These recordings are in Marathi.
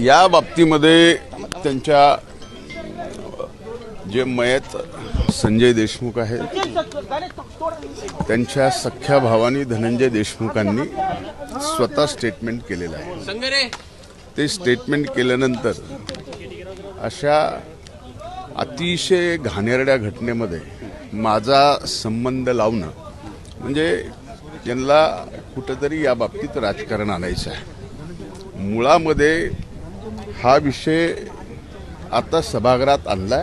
या बाबतीमध्ये त्यांच्या जे मयत संजय देशमुख आहेत त्यांच्या सख्या भावानी धनंजय देशमुखांनी स्वतः स्टेटमेंट केलेलं आहे। ते स्टेटमेंट केल्यानंतर अशा अतिशय घाणेरड्या घटनेमध्ये माझा संबंध लावणं म्हणजे त्यांना कुठेतरी या बाबतीत राजकारण आणायचं आहे। मुळामध्ये हा विषय आता सभागृहात आणला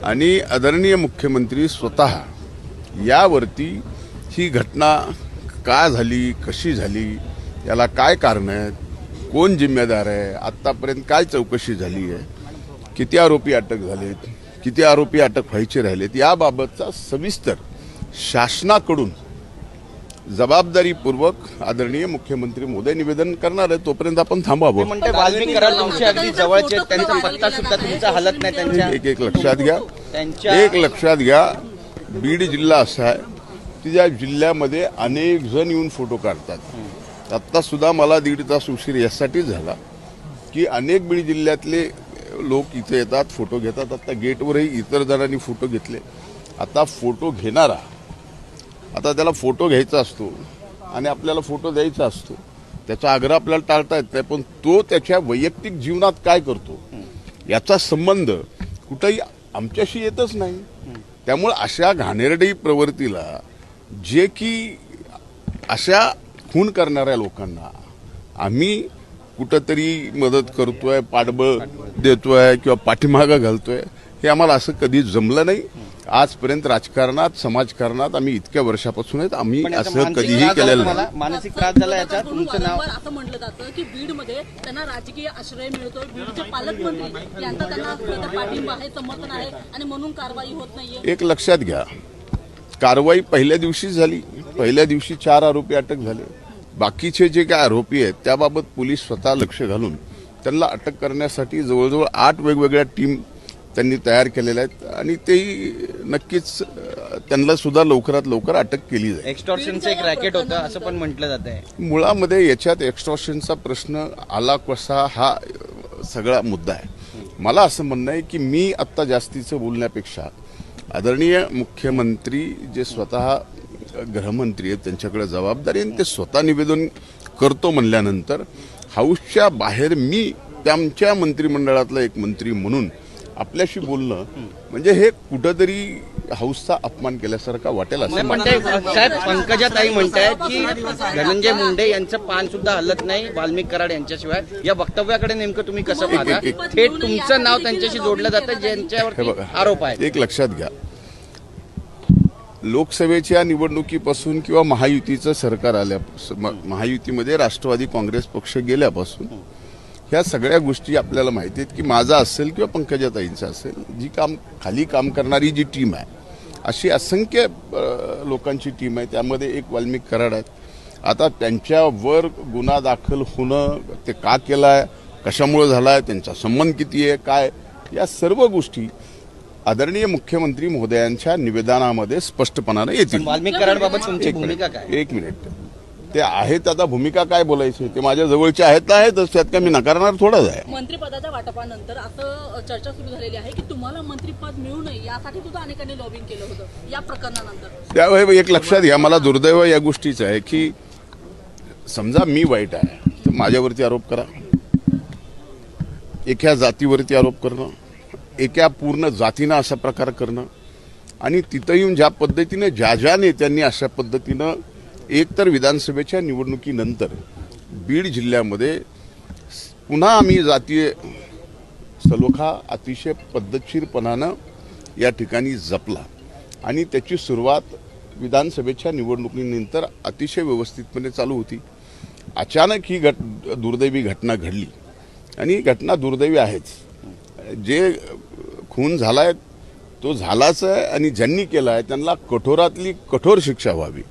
आणि आदरणीय मुख्यमंत्री स्वतः यावरती ही घटना का झाली, कशी झाली, याला काय कारण आहेत, कोण जिम्मेदार आहे, आत्तापर्यंत काय चौकशी झाली आहे, किती आरोपी अटक झालेत, किती आरोपी अटक व्हायचे राहिलेत, याबाबतचा सविस्तर शासनाकडून जबाबदारीपूर्वक आदरणीय मुख्यमंत्री महोदय निवेदन करणार आहे। तोपर्यंत आपण थांबावं। म्हणते वाल्मिक कराड तुमचे अगदी जवळचे, त्यांचा पत्ता सुद्धा तुमचा हलत नाही त्यांच्या। एक लक्षात घ्या, बीड जिल्हा असा आहे की ज्या जिल्ह्यामध्ये अनेक जण येऊन फोटो काढतात। आता सुद्धा मला 1.5 तास उशीर यासाठीच झाला की अनेक बीड जिल्ह्यातले लोक इथे येतात, फोटो घेतात। आता गेटवरही इतर जणांनी फोटो घेतले। आता फोटो घेणारा आता त्याला फोटो घ्यायचा असतो आणि आपल्याला फोटो द्यायचा असतो, त्याचा आग्रह आपल्याला टाळता येत नाही, पण तो त्याच्या वैयक्तिक जीवनात काय करतो याचा संबंध कुठेही आमच्याशी येतच नाही। त्यामुळे अशा घाणेरडी प्रवृत्तीला जे की अशा खून करणाऱ्या लोकांना आम्ही कुठंतरी मदत करतोय, पाठबळ देतोय किंवा पाठीमागं घालतोय, हे आम्हाला असं कधी जमलं नाही। आजपर्यंत राजकारणात, समाजकारणात आम्ही इतक्या वर्षापासून आहेत, आम्ही असं कधीही केलेलं नाही। मानसिक त्रास झाला याचा तुमचं नाव असं म्हटलं जातं की बीडमध्ये त्यांना राजकीय आश्रय मिळतो, बीडचे पालकमंत्री यांचा त्यांना पाठिंबा आहे, समर्थन आहे आणि म्हणून कारवाई होत नाहीये। एक लक्षात घ्या, कारवाई पहिल्या दिवशी झाली, पहिल्या दिवशी 4 आरोपी अटक झाले। बाकीचे जे काय आरोपी आहेत त्याबाबत पोलीस स्वतः लक्ष घालून त्यांना अटक करण्यासाठी जवळजवळ 8 वेगवेगळ्या टीम त्यांनी तयार केलेल्या आहेत आणि तेही नक्कीच त्यांना सुद्धा लवकरात लवकर अटक केली जाईल। एक्स्टॉर्शनचं एक रॅकेट होतं असं पण म्हटलं जात आहे। मुळामध्ये याच्यात एक्स्टॉर्शनचा प्रश्न आला कसा हा सगळा मुद्दा आहे। मला असं म्हणणं आहे की मी आत्ता जास्तीचं बोलण्यापेक्षा आदरणीय मुख्यमंत्री जे स्वतः गृहमंत्री आहेत त्यांच्याकडे जबाबदारी आहे, ते स्वतः निवेदन करतो म्हणल्यानंतर हाऊसच्या बाहेर मी त्यांच्या मंत्रिमंडळातला एक मंत्री म्हणून आपल्याशी बोलणं म्हणजे हे कुठंतरी हाऊसचा अपमान केल्यासारखा वाटेल असं साहेब पंकजाताई म्हणतायत की धनंजय मुंडे यांचं पान सुद्धा हलत नाही वाल्मिक कराड यांच्याशिवाय। या वक्तव्याकडे नेमकं तुम्ही कसं पाहता? थेट तुमचं नाव त्यांच्याशी जोडलं जातं ज्यांच्यावर आरोप आहे। एक लक्षात घ्या, लोकसभेच्या निवडणुकीपासून किंवा महायुतीचं सरकार आल्यापासून, महायुतीमध्ये राष्ट्रवादी काँग्रेस पक्ष गेल्यापासून ह्या सगळ्या गोष्टी आपल्याला माहिती आहेत की माझा असेल किंवा पंकजाताईंचा असेल, जी खाली काम करणारी जी टीम आहे अशी असंख्य लोकांची टीम आहे, त्यामध्ये एक वाल्मिक कराड आहेत। आता त्यांच्यावर गुन्हा दाखल होणं, ते का केला आहे, कशामुळे झाला आहे, त्यांचा संबंध किती आहे, काय, या सर्व गोष्टी आदरणीय मुख्यमंत्री महोदयांच्या निवेदनामध्ये स्पष्टपणाने येतील। वाल्मिक कराड बाबत तुमची भूमिका काय? एक मिनिट, ते आहेत, आता भूमिका काय बोलायची, ते माझ्या जवळचे आहेत तर आहेतच, त्यात काय मी नकारणार थोडाच आहे। मंत्रिपदाच्या वाटपानंतर असं चर्चा सुरू झालेली आहे की तुम्हाला मंत्रिपद मिळू नये यासाठी सुद्धा अनेकांनी लॉबिंग केलं होतं या प्रकरणानंतर। त्यावेळी एक लक्षात घ्या, मला दुर्दैव या गोष्टीचं आहे की समजा मी वाईट आहे तर माझ्यावरती आरोप करा, एका जातीवरती आरोप करणं, एका पूर्ण जातीनं असा प्रकार करणं आणि तिथं येऊन ज्या पद्धतीने ज्या नेत्यांनी अशा पद्धतीनं एकतर विधानसभेच्या निवडणुकीनंतर बीड जिल्ह्यामध्ये पुन्हा आम्ही जातीय सलोखा अतिशय पद्धतशीरपणानं या ठिकाणी जपला आणि त्याची सुरुवात विधानसभेच्या निवडणुकीनंतर अतिशय व्यवस्थितपणे चालू होती। अचानक ही दुर्दैवी घटना घडली आणि ही घटना दुर्दैवी आहेच। जे खून झालाय तो झालाच आहे आणि ज्यांनी केला आहे त्यांना कठोरातली कठोर शिक्षा व्हावी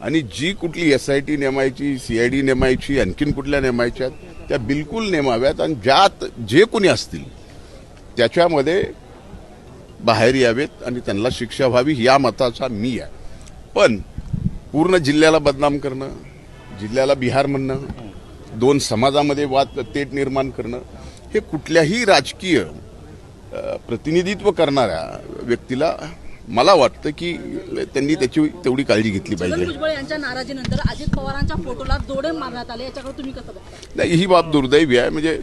आणि जी कुठली SIT नेमायची, CID नेमायची, आणखीन कुठल्या नेमायच्या त्या बिलकुल नेमाव्यात आणि ज्यात जे कोणी असतील त्याच्यामध्ये बाहेर यावेत आणि त्यांना शिक्षा व्हावी या मताचा मी आहे। पण पूर्ण जिल्ह्याला बदनाम करणं, जिल्ह्याला बिहार म्हणणं, दोन समाजामध्ये वाद तेट निर्माण करणं हे कुठल्याही राजकीय प्रतिनिधित्व करणाऱ्या व्यक्तीला मला वाटतं की त्यांनी त्याची तेवढी काळजी घेतली छगन पाहिजे. भुजबळ यांच्या नाराजीनंतर अजित पवारांच्या फोटोला जोडे मारण्यात आले, याच्याकडे तुम्ही कसं बघता? नाही, ही बाब दुर्दैवी आहे. म्हणजे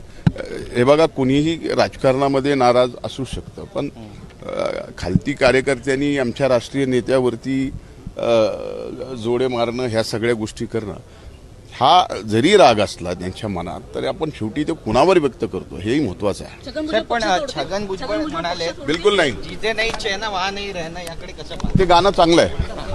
हे बघा, कोणीही राजकारणामध्ये नाराज असू शकतं, पण खालती कार्यकर्त्यांनी आमच्या राष्ट्रीय नेत्यावरती जोडे मारणं, ह्या सगळ्या गोष्टी करणं, हा जरी राग असला त्यांच्या मनात, तरी आपण शेवटी ते कुणावर व्यक्त करतो हेही महत्वाचं आहे. छगन साहेब, पण पक्ष सोडतील? छगन भुजबळ म्हणाले बिलकुल नाही, जिथे नाही चैन वहां नाही रहना, याकडे कसं पाहता? ते गाणं चांगलं आहे.